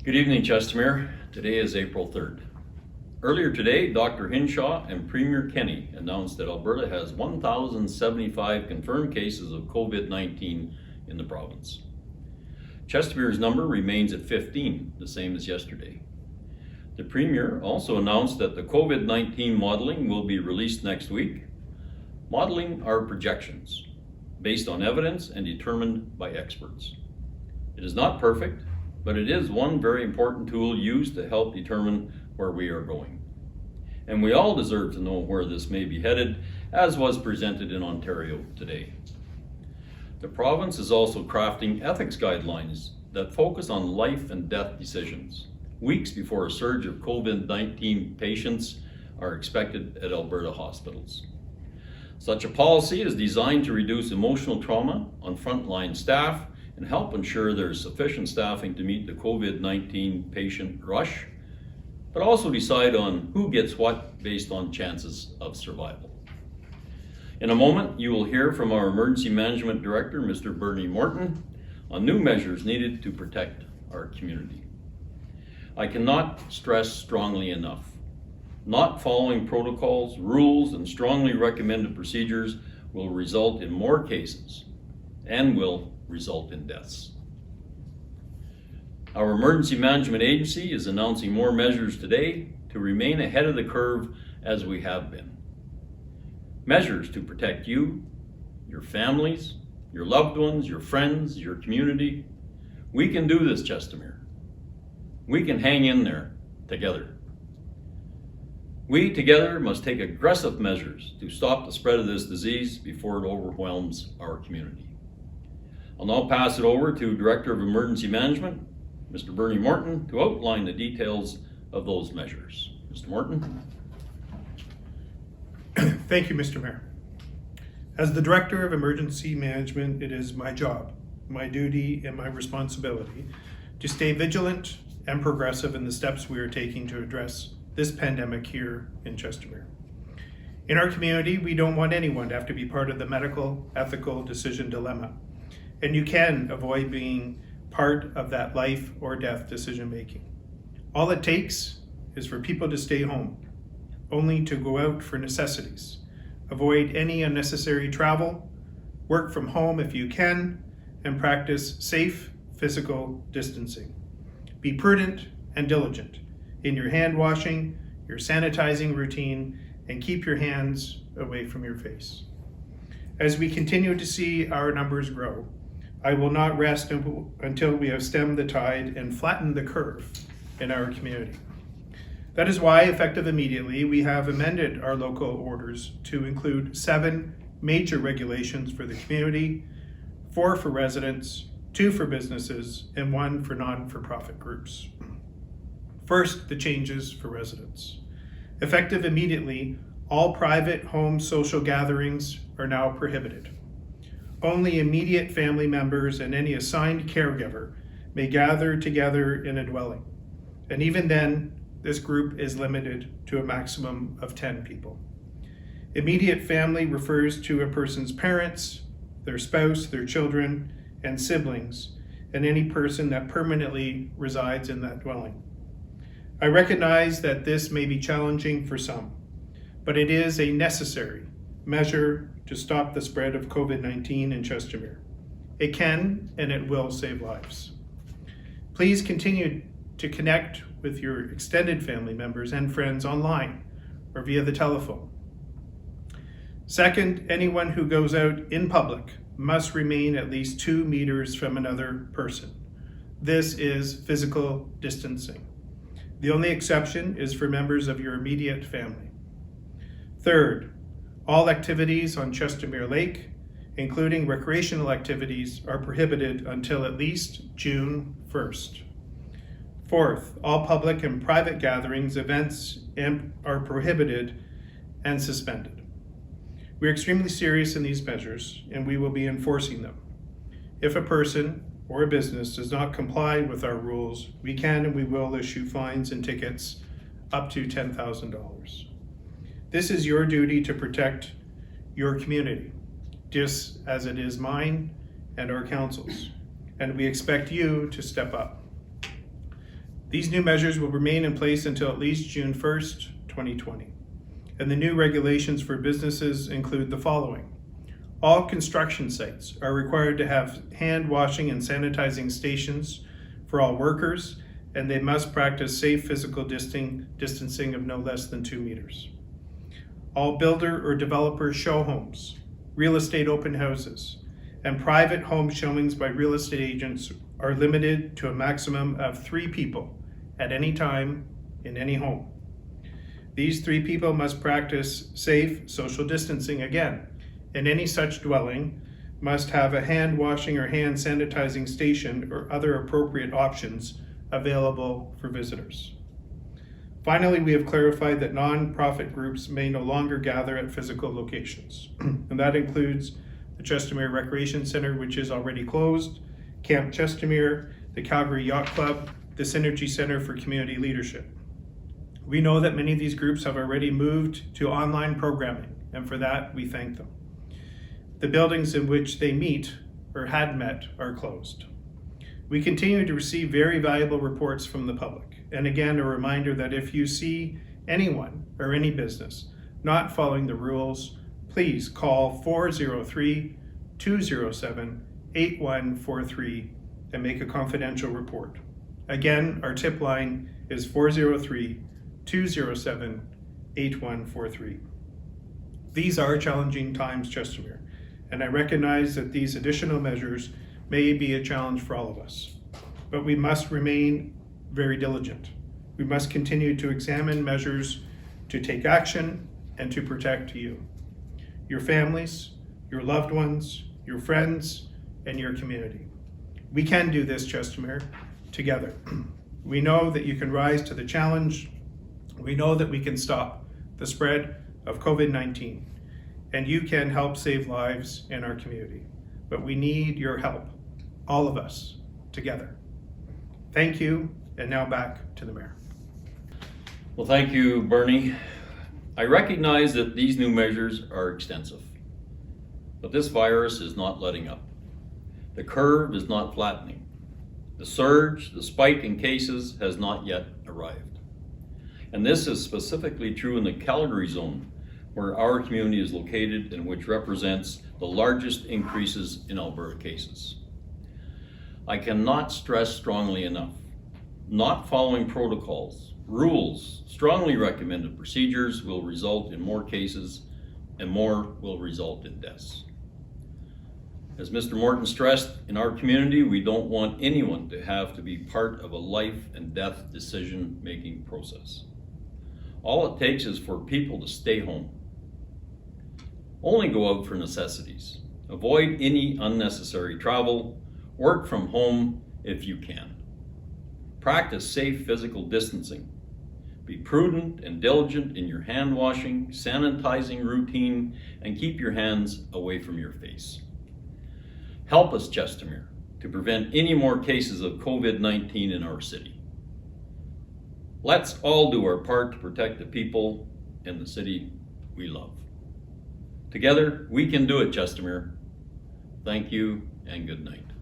Good evening, Chestermere. Today is April 3rd. Earlier today, Dr. Hinshaw and Premier Kenny announced that Alberta has 1,075 confirmed cases of COVID-19 in the province. Chestermere's number remains at 15, the same as yesterday. The Premier also announced that the COVID-19 modeling will be released next week. Modeling are projections based on evidence and determined by experts. It is not perfect, but it is one very important tool used to help determine where we are going. And we all deserve to know where this may be headed, as was presented in Ontario today. The province is also crafting ethics guidelines that focus on life and death decisions, weeks before a surge of COVID-19 patients are expected at Alberta hospitals. Such a policy is designed to reduce emotional trauma on frontline staff and help ensure there is sufficient staffing to meet the COVID-19 patient rush, but also decide on who gets what based on chances of survival. In a moment, you will hear from our Emergency Management Director, Mr. Bernie Morton, on new measures needed to protect our community. I cannot stress strongly enough, not following protocols, rules, and strongly recommended procedures will result in more cases and will result in deaths. Our Emergency Management Agency is announcing more measures today to remain ahead of the curve as we have been. Measures to protect you, your families, your loved ones, your friends, your community. We can do this, Chestermere. We can hang in there together. We together must take aggressive measures to stop the spread of this disease before it overwhelms our community. I'll now pass it over to Director of Emergency Management, Mr. Bernie Morton, to outline the details of those measures. Mr. Morton. Thank you, Mr. Mayor. As the Director of Emergency Management, it is my job, my duty, and my responsibility to stay vigilant and progressive in the steps we are taking to address this pandemic here in Chestermere. In our community, we don't want anyone to have to be part of the medical, ethical decision dilemma, and you can avoid being part of that life or death decision making. All it takes is for people to stay home, only to go out for necessities, avoid any unnecessary travel, work from home if you can, and practice safe physical distancing. Be prudent and diligent in your hand washing, your sanitizing routine, and keep your hands away from your face. As we continue to see our numbers grow, I will not rest until we have stemmed the tide and flattened the curve in our community. That is why, effective immediately, we have amended our local orders to include 7 major regulations for the community, 4 for residents, 2 for businesses, and 1 for non-for-profit groups. First, the changes for residents. Effective immediately, all private home social gatherings are now prohibited. Only immediate family members and any assigned caregiver may gather together in a dwelling. And even then, this group is limited to a maximum of 10 people. Immediate family refers to a person's parents, their spouse, their children, and siblings, and any person that permanently resides in that dwelling. I recognize that this may be challenging for some, but it is a necessary measure to stop the spread of COVID-19 in Chestermere. It can and it will save lives. Please continue to connect with your extended family members and friends online or via the telephone. Second, anyone who goes out in public must remain at least 2 meters from another person. This is physical distancing. The only exception is for members of your immediate family. Third, all activities on Chestermere Lake, including recreational activities, are prohibited until at least June 1st. Fourth, all public and private gatherings, events, are prohibited and suspended. We're extremely serious in these measures, and we will be enforcing them. If a person or a business does not comply with our rules, we can and we will issue fines and tickets up to $10,000. This is your duty to protect your community, just as it is mine and our council's, and we expect you to step up. These new measures will remain in place until at least June 1st, 2020. And the new regulations for businesses include the following. All construction sites are required to have hand washing and sanitizing stations for all workers, and they must practice safe physical distancing of no less than 2 meters. All builder or developer show homes, real estate open houses, and private home showings by real estate agents are limited to a maximum of 3 people at any time in any home. These 3 people must practice safe social distancing again, and any such dwelling must have a hand washing or hand sanitizing station or other appropriate options available for visitors. Finally, we have clarified that non-profit groups may no longer gather at physical locations, and that includes the Chestermere Recreation Center, which is already closed, Camp Chestermere, the Calgary Yacht Club, the Synergy Center for Community Leadership. We know that many of these groups have already moved to online programming, and for that, we thank them. The buildings in which they meet or had met are closed. We continue to receive very valuable reports from the public. And again, a reminder that if you see anyone or any business not following the rules, please call 403-207-8143 and make a confidential report. Again, our tip line is 403-207-8143. These are challenging times, Chestermere, and I recognize that these additional measures may be a challenge for all of us, but we must remain very diligent. We must continue to examine measures to take action and to protect you, your families, your loved ones, your friends, and your community. We can do this, Chestermere, together. We know that you can rise to the challenge. We know that we can stop the spread of COVID-19, and you can help save lives in our community. But we need your help, all of us, together. Thank you, and now back to the Mayor. Well, thank you, Bernie. I recognize that these new measures are extensive, but this virus is not letting up. The curve is not flattening. The surge, the spike in cases has not yet arrived. And this is specifically true in the Calgary zone, where our community is located and which represents the largest increases in Alberta cases. I cannot stress strongly enough, not following protocols, rules, strongly recommended procedures will result in more cases and more will result in deaths. As Mr. Morton stressed, in our community, we don't want anyone to have to be part of a life and death decision-making process. All it takes is for people to stay home. Only go out for necessities. Avoid any unnecessary travel. Work from home if you can. Practice safe physical distancing. Be prudent and diligent in your hand washing, sanitizing routine, and keep your hands away from your face. Help us, Chestermere, to prevent any more cases of COVID-19 in our city. Let's all do our part to protect the people and the city we love. Together, we can do it, Chestermere. Thank you and good night.